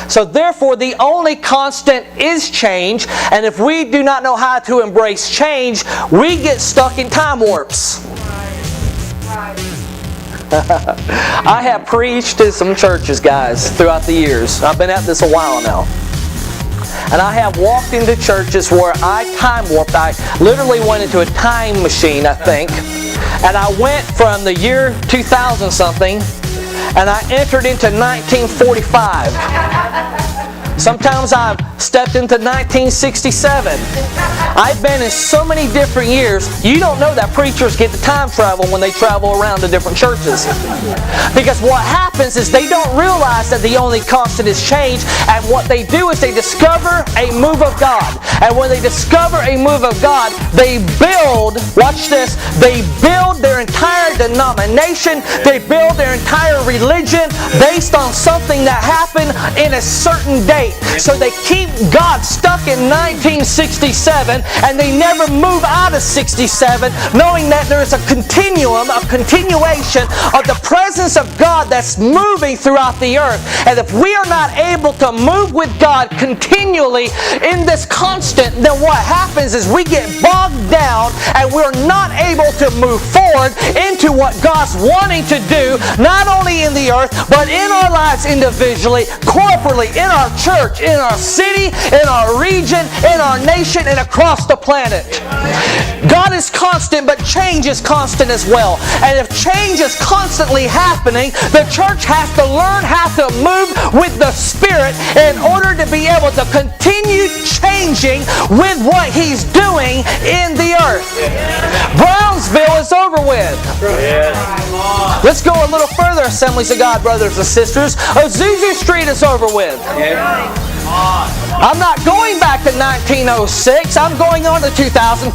So therefore, the only constant is change, and if we do not know how to embrace change, we get stuck in time warps. I have preached to some churches, guys, throughout the years. I've been at this a while now. And I have walked into churches where I time warped. I literally went into a time machine, I think. And I went from the year 2000 something, and I entered into 1945. Sometimes I've stepped into 1967. I've been in so many different years. You don't know that preachers get to time travel when they travel around to different churches. Because what happens is they don't realize that the only constant is change, and what they do is they discover a move of God. And when they discover a move of God, they build, watch this, they build their entire denomination, they build their entire religion based on something that happened in a certain date. So they keep God stuck in 1967, and they never move out of 67, knowing that there is a continuum, a continuation of the presence of God that's moving throughout the earth. And if we are not able to move with God continually in this constant, then what happens is we get bogged down and we're not able to move forward into what God's wanting to do, not only in the earth, but in our lives individually, corporately, in our church, in our city, in our region, in our nation, and across the planet. God is constant, but change is constant as well. And if change is constantly happening, the church has to learn how to move with the Spirit in order to be able to continue changing with what He's doing in the earth. Brownsville is over with. Let's go a little further, Assemblies of God, brothers and sisters. Azusa Street is over with. I'm not going back to 1906. I'm going on to 2015.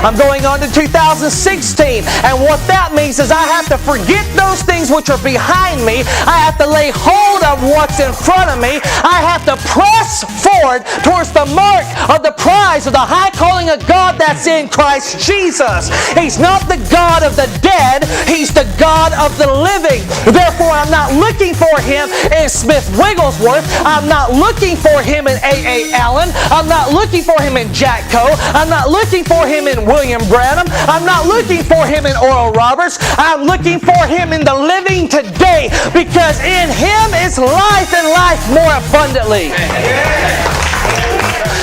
I'm going on to 2016. And what that means is I have to forget those things which are behind me. I have to lay hold of what's in front of me. I have to press forward towards the mark of the prize of the high calling of God that's in Christ Jesus. He's not the God of the dead. He's the God of the living. Therefore, I'm not looking for Him in Smith Wigglesworth. I'm not looking for Him in A.A. Allen. I'm not looking for Him in Jack Coe. I'm not looking for Him in William Branham. I'm not looking for Him in Oral Roberts. I'm looking for Him in the living today, because in Him is life and life more abundantly.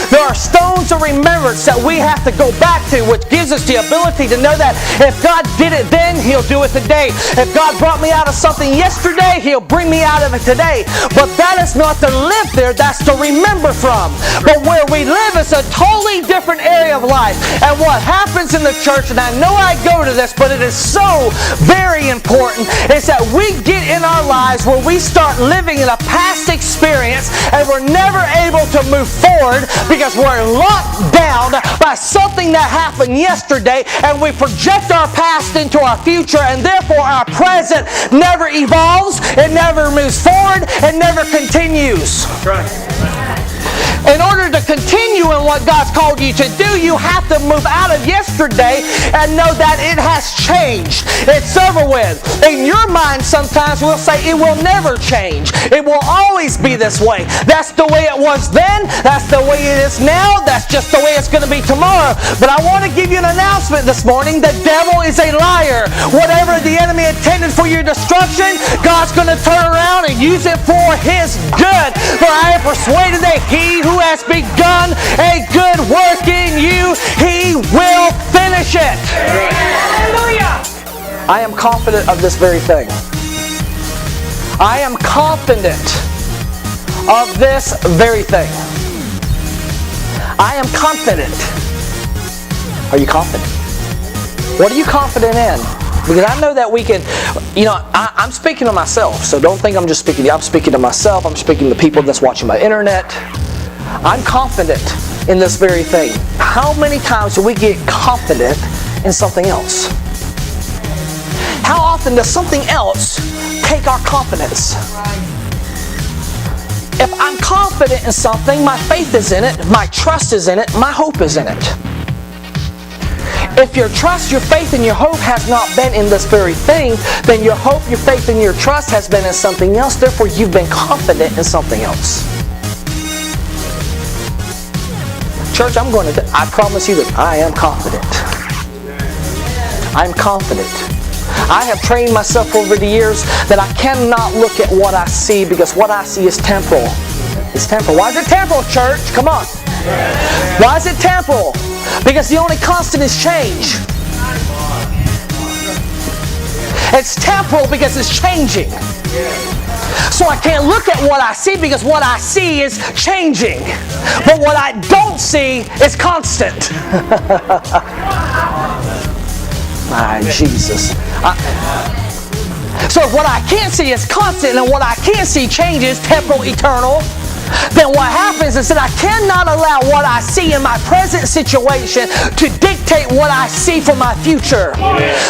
There are stones of remembrance that we have to go back to, which gives us the ability to know that if God did it then, He'll do it today. If God brought me out of something yesterday, He'll bring me out of it today. But that is not to live there, that's to remember from. But where we live is a totally different area of life. And what happens in the church, and I know I go to this, but it is so very important, is that we get in our lives where we start living in a past experience and we're never able to move forward because we're locked down by something that happened yesterday, and we project our past into our future, and therefore our present never evolves, it never moves forward, it never continues. That's right. In order to continue in what God's called you to do, you have to move out of yesterday and know that it has changed. It's over with. In your mind, sometimes we'll say it will never change. It will always be this way. That's the way it was then. That's the way it is now. That's just the way it's going to be tomorrow. But I want to give you an announcement this morning. The devil is a liar. Whatever the enemy intended for your destruction, God's going to turn around and use it for His good. For I am persuaded that He who has begun a good work in you, He will finish it. Hallelujah. I am confident of this very thing. I am confident of this very thing. I am confident. Are you confident? What are you confident in? Because I know that we can, I'm speaking to myself, so don't think I'm just speaking to you. I'm speaking to myself. I'm speaking to people that's watching my internet. I'm confident in this very thing. How many times do we get confident in something else? How often does something else take our confidence? If I'm confident in something, my faith is in it, my trust is in it, my hope is in it. if your trust, your faith, and your hope has not been in this very thing, then your hope, your faith, and your trust has been in something else. Therefore, you've been confident in something else. Church, I promise you that I am confident. I'm confident. I have trained myself over the years that I cannot look at what I see, because what I see is temporal. It's temporal. Why is it temporal, church? Come on. Why is it temporal? Because the only constant is change. It's temporal because it's changing. So I can't look at what I see, because what I see is changing. But what I don't see is constant. My Jesus. So if what I can't see is constant and what I can't see changes, temporal, eternal, then what happens is that I cannot allow what I see in my present situation to dictate what I see for my future.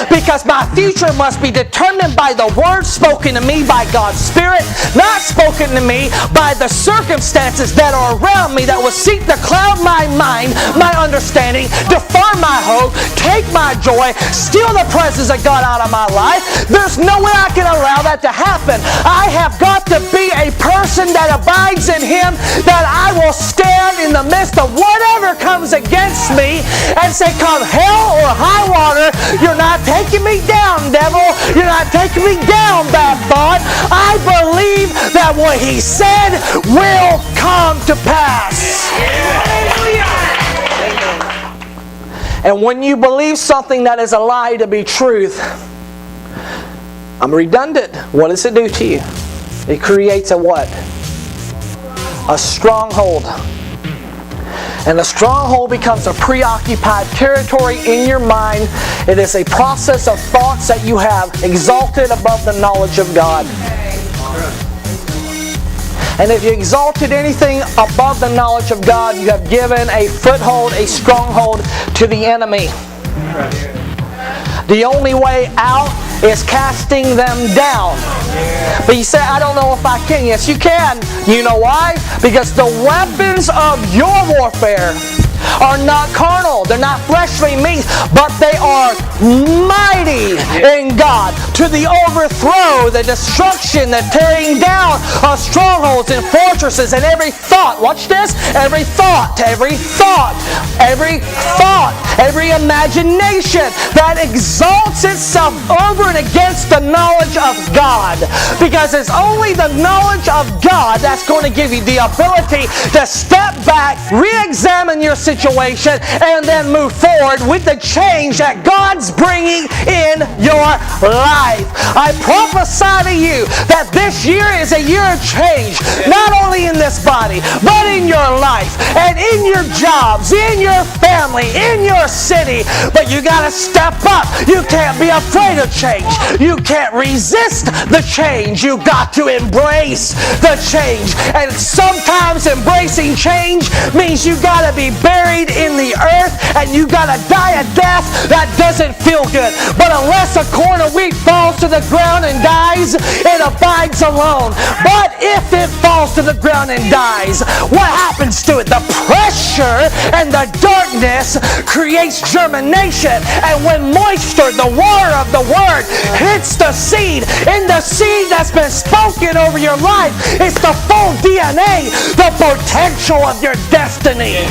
Because my future must be determined by the word spoken to me by God's Spirit, not spoken to me by the circumstances that are around me that will seek to cloud my mind, my understanding, defer my hope, take my joy, steal the presence of God out of my life. There's no way I can allow that to happen. I have got to be a person that abides in Him, that I will stand in the midst of whatever comes against me and say, come hell or high water, you're not taking me down, devil. You're not taking me down, bad thought. I believe that what He said will come to pass. And when you believe something that is a lie to be truth, I'm redundant. What does it do to you? It creates a what? A stronghold. And a stronghold becomes a preoccupied territory in your mind. It is a process of thoughts that you have exalted above the knowledge of God. And if you exalted anything above the knowledge of God, you have given a foothold, a stronghold to the enemy. The only way out is casting them down. But you say, I don't know if I can. Yes, you can. You know why? Because the weapons of your warfare are not carnal. They're not fleshly means, but they are mighty in God to the overthrow, the destruction, the tearing down of strongholds and fortresses, and every thought. Watch this. Every thought, every imagination that exalts itself over and against the knowledge of God. Because it's only the knowledge of God that's going to give you the ability to step back, re-examine your situation, and then move forward with the change that God's bringing in your life. I prophesy to you that this year is a year of change, not only in this body, but in your life, and in your jobs, in your family, in your city. But you got to step up. You can't be afraid of change. You can't resist the change. You got to embrace the change. And sometimes embracing change means you got to be buried in the earth, and you got to die a death that doesn't feel good. But unless a corn of wheat falls to the ground and dies, it abides alone. But if it falls to the ground and dies, what happens to it? The pressure and the darkness creates germination. And when moisture, the water of the Word, hits the seed, and the seed that's been spoken over your life, it's the full DNA, the potential of your destiny.